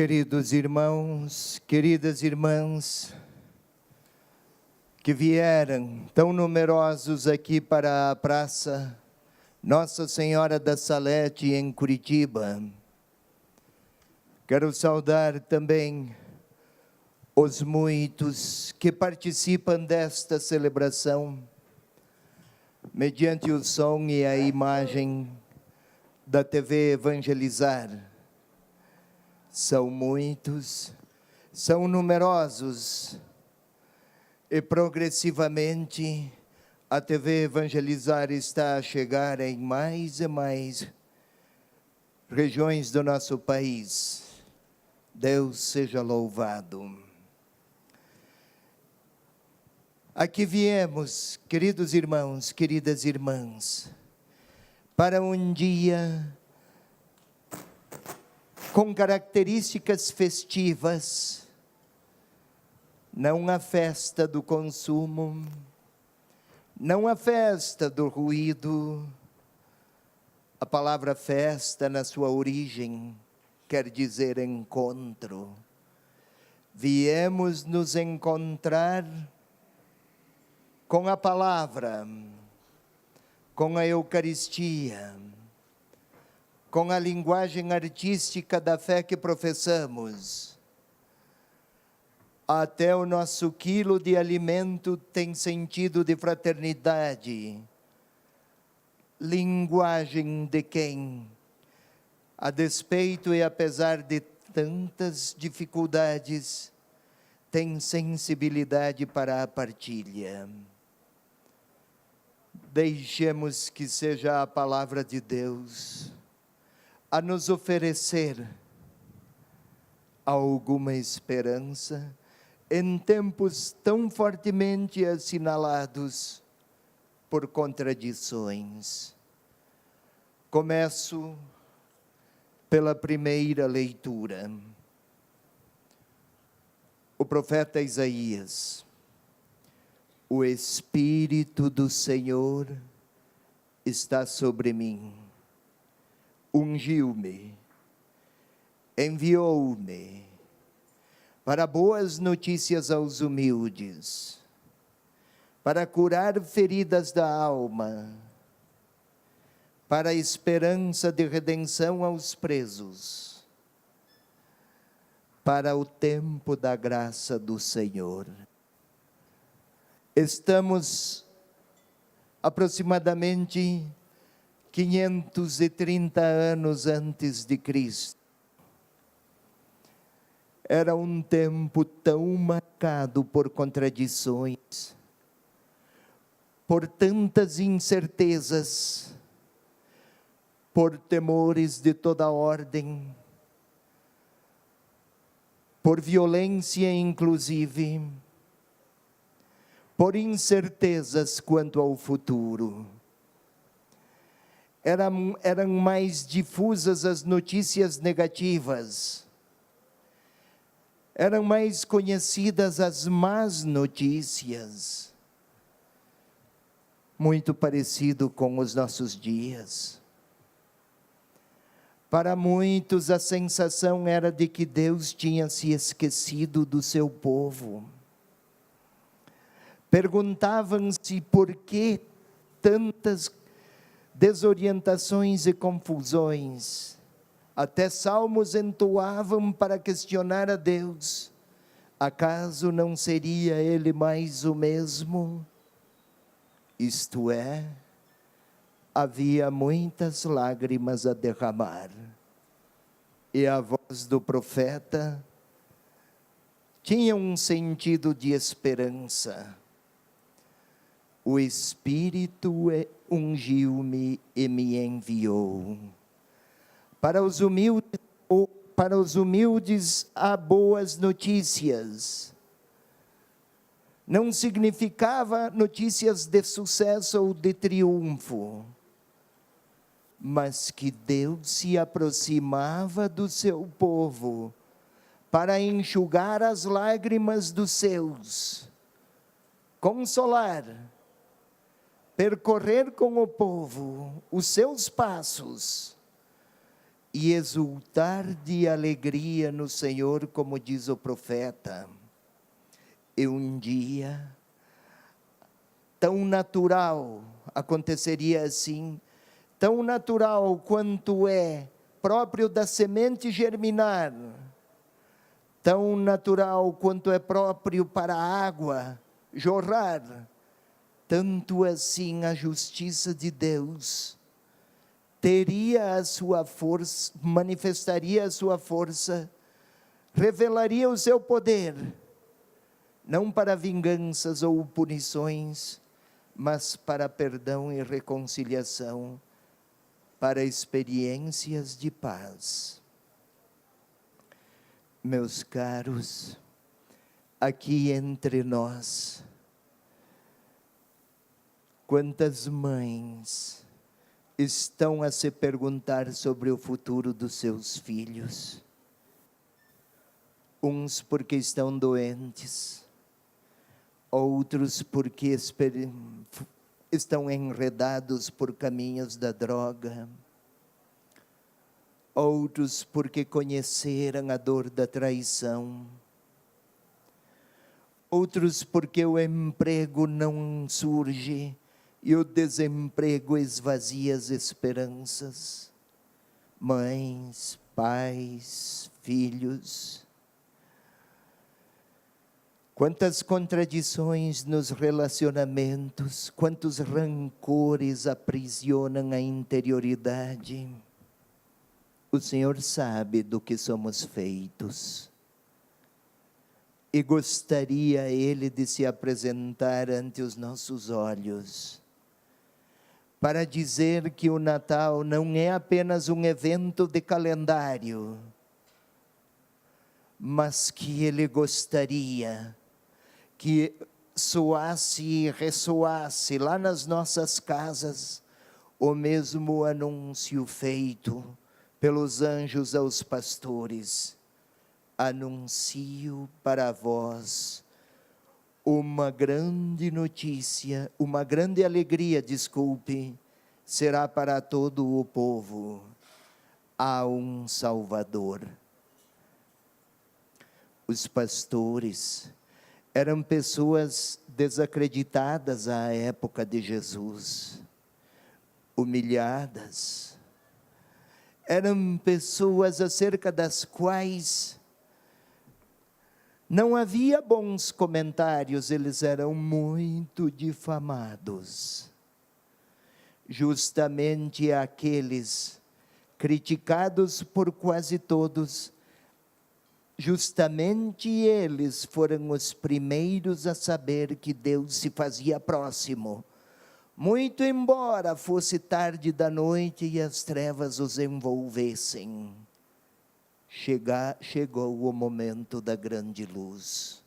Queridos irmãos, queridas irmãs, que vieram tão numerosos aqui para a Praça Nossa Senhora da Salete, em Curitiba. Quero saudar também os muitos que participam desta celebração, mediante o som e a imagem da TV Evangelizar. São muitos, são numerosos, e progressivamente a TV Evangelizar está a chegar em mais e mais regiões do nosso país. Deus seja louvado. Aqui viemos, queridos irmãos, queridas irmãs, para um dia com características festivas, não a festa do consumo, não a festa do ruído. A palavra festa, na sua origem, quer dizer encontro. Viemos nos encontrar com a palavra, com a Eucaristia, com a linguagem artística da fé que professamos. Até o nosso quilo de alimento tem sentido de fraternidade. Linguagem de quem, a despeito e apesar de tantas dificuldades, tem sensibilidade para a partilha. Deixemos que seja a palavra de Deus a nos oferecer alguma esperança em tempos tão fortemente assinalados por contradições. Começo pela primeira leitura. O profeta Isaías: o Espírito do Senhor está sobre mim. Ungiu-me, enviou-me para boas notícias aos humildes, para curar feridas da alma, para a esperança de redenção aos presos, para o tempo da graça do Senhor. Estamos aproximadamente 530 anos antes de Cristo. Era um tempo tão marcado por contradições, por tantas incertezas, por temores de toda ordem, por violência inclusive, por incertezas quanto ao futuro. Eram mais difusas as notícias negativas, eram mais conhecidas as más notícias, muito parecido com os nossos dias. Para muitos a sensação era de que Deus tinha se esquecido do seu povo. Perguntavam-se por que tantas desorientações e confusões. Até salmos entoavam para questionar a Deus: acaso não seria Ele mais o mesmo? Isto é, havia muitas lágrimas a derramar. E a voz do profeta tinha um sentido de esperança. O Espírito ungiu-me e me enviou. Para os humildes há boas notícias. Não significava notícias de sucesso ou de triunfo, mas que Deus se aproximava do seu povo para enxugar as lágrimas dos seus, consolar, percorrer com o povo os seus passos e exultar de alegria no Senhor, como diz o profeta. E um dia, tão natural, aconteceria assim, tão natural quanto é próprio da semente germinar, tão natural quanto é próprio para a água jorrar, tanto assim a justiça de Deus teria a sua força, manifestaria a sua força, revelaria o seu poder, não para vinganças ou punições, mas para perdão e reconciliação, para experiências de paz. Meus caros, aqui entre nós, quantas mães estão a se perguntar sobre o futuro dos seus filhos? Uns porque estão doentes, outros porque estão enredados por caminhos da droga, outros porque conheceram a dor da traição, outros porque o emprego não surge e o desemprego esvazia as esperanças. Mães, pais, filhos, quantas contradições nos relacionamentos, quantos rancores aprisionam a interioridade. O Senhor sabe do que somos feitos. E gostaria Ele de se apresentar ante os nossos olhos, para dizer que o Natal não é apenas um evento de calendário, mas que Ele gostaria que soasse e ressoasse lá nas nossas casas o mesmo anúncio feito pelos anjos aos pastores. Anuncio para vós uma grande notícia, uma grande alegria, será para todo o povo. Há um Salvador. Os pastores eram pessoas desacreditadas à época de Jesus, humilhadas. Eram pessoas acerca das quais não havia bons comentários, eles eram muito difamados. Justamente aqueles criticados por quase todos, justamente eles foram os primeiros a saber que Deus se fazia próximo, muito embora fosse tarde da noite e as trevas os envolvessem. Chegou o momento da grande luz.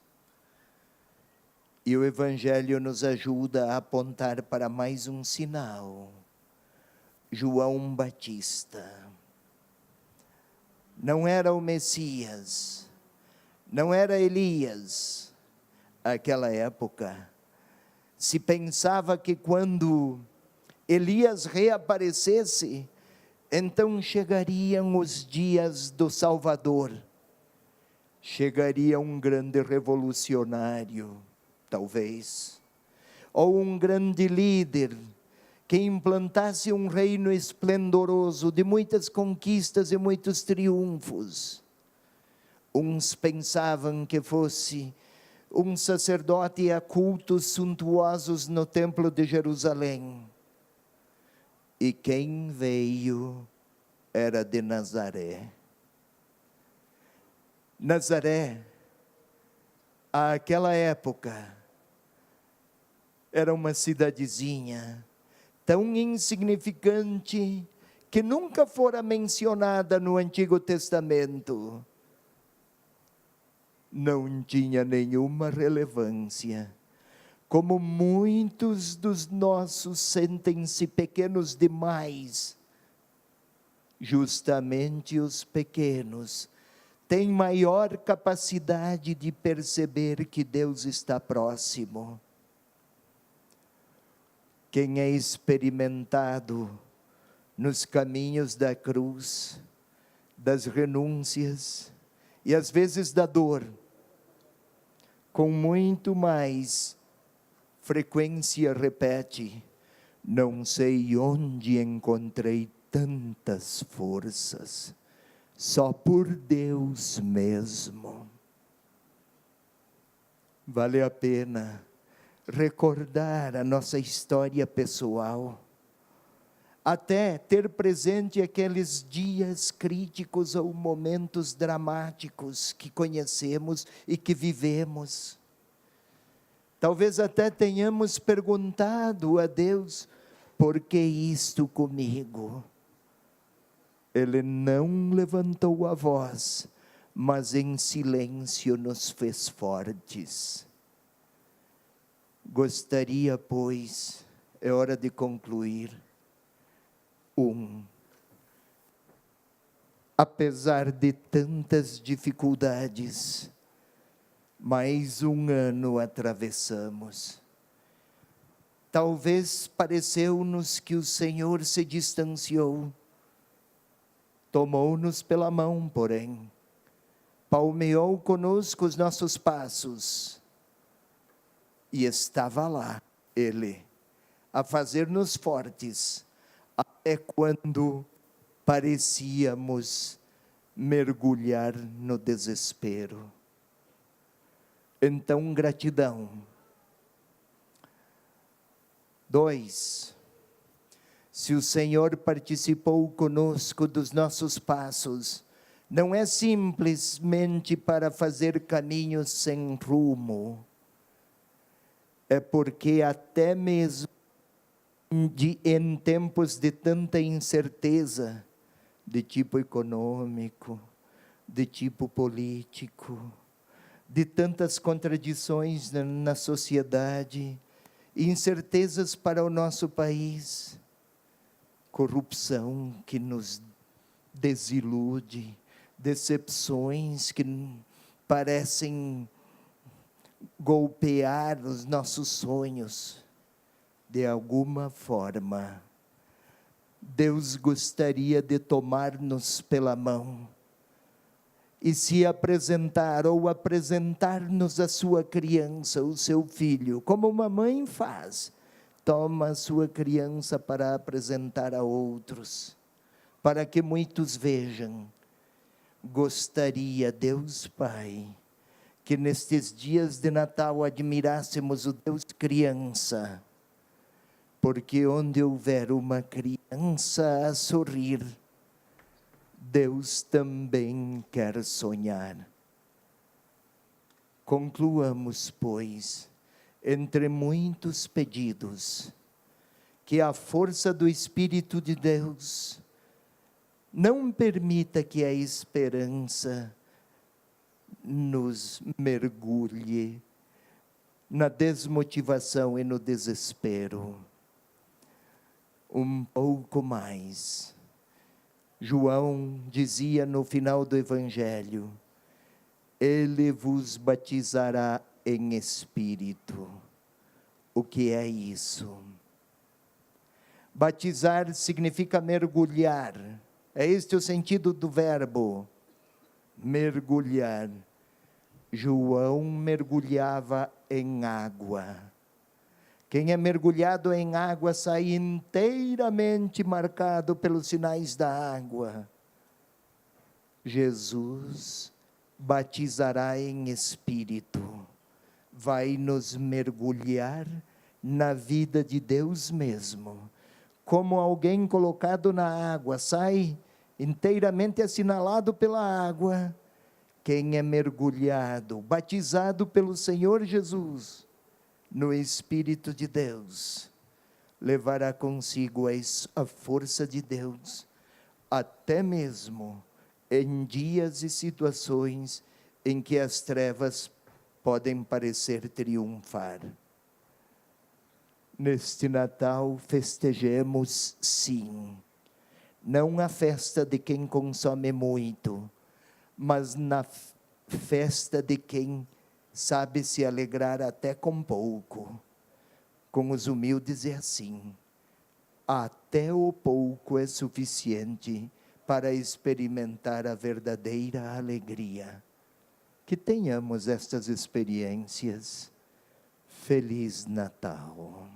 E o Evangelho nos ajuda a apontar para mais um sinal. João Batista. Não era o Messias, não era Elias. Naquela época, se pensava que quando Elias reaparecesse, então chegariam os dias do Salvador, chegaria um grande revolucionário, talvez, ou um grande líder, que implantasse um reino esplendoroso, de muitas conquistas e muitos triunfos. Uns pensavam que fosse um sacerdote a cultos suntuosos no templo de Jerusalém. E quem veio era de Nazaré. Nazaré, àquela época, era uma cidadezinha tão insignificante que nunca fora mencionada no Antigo Testamento. Não tinha nenhuma relevância. Como muitos dos nossos sentem-se pequenos demais, justamente os pequenos têm maior capacidade de perceber que Deus está próximo. Quem é experimentado nos caminhos da cruz, das renúncias e às vezes da dor, com muito mais frequência repete: não sei onde encontrei tantas forças, só por Deus mesmo. Vale a pena recordar a nossa história pessoal, até ter presente aqueles dias críticos ou momentos dramáticos que conhecemos e que vivemos. Talvez até tenhamos perguntado a Deus: por que isto comigo? Ele não levantou a voz, mas em silêncio nos fez fortes. Gostaria, pois, é hora de concluir. Apesar de tantas dificuldades, mais um ano atravessamos. Talvez pareceu-nos que o Senhor se distanciou, tomou-nos pela mão, porém, palmeou conosco os nossos passos, e estava lá, Ele, a fazer-nos fortes, até quando parecíamos mergulhar no desespero. Então, gratidão. 2, se o Senhor participou conosco dos nossos passos, não é simplesmente para fazer caminhos sem rumo, é porque até mesmo em tempos de tanta incerteza, de tipo econômico, de tipo político, de tantas contradições na sociedade, incertezas para o nosso país, corrupção que nos desilude, decepções que parecem golpear os nossos sonhos. De alguma forma, Deus gostaria de tomar-nos pela mão e se apresentar ou apresentar-nos a sua criança, o seu filho, como uma mãe faz. Toma a sua criança para apresentar a outros, para que muitos vejam. Gostaria, Deus Pai, que nestes dias de Natal admirássemos o Deus criança, porque onde houver uma criança a sorrir, Deus também quer sonhar. Concluamos, pois, entre muitos pedidos, que a força do Espírito de Deus não permita que a esperança nos mergulhe na desmotivação e no desespero. Um pouco mais. João dizia no final do Evangelho: Ele vos batizará em Espírito. O que é isso? Batizar significa mergulhar. É este o sentido do verbo, mergulhar. João mergulhava em água. Quem é mergulhado em água sai inteiramente marcado pelos sinais da água. Jesus batizará em Espírito, vai nos mergulhar na vida de Deus mesmo. Como alguém colocado na água sai inteiramente assinalado pela água, quem é mergulhado, batizado pelo Senhor Jesus, no Espírito de Deus, levará consigo a força de Deus, até mesmo em dias e situações em que as trevas podem parecer triunfar. Neste Natal festejemos, sim, não a festa de quem consome muito, mas na festa de quem sabe se alegrar até com pouco. Com os humildes é assim: até o pouco é suficiente para experimentar a verdadeira alegria. Que tenhamos estas experiências. Feliz Natal!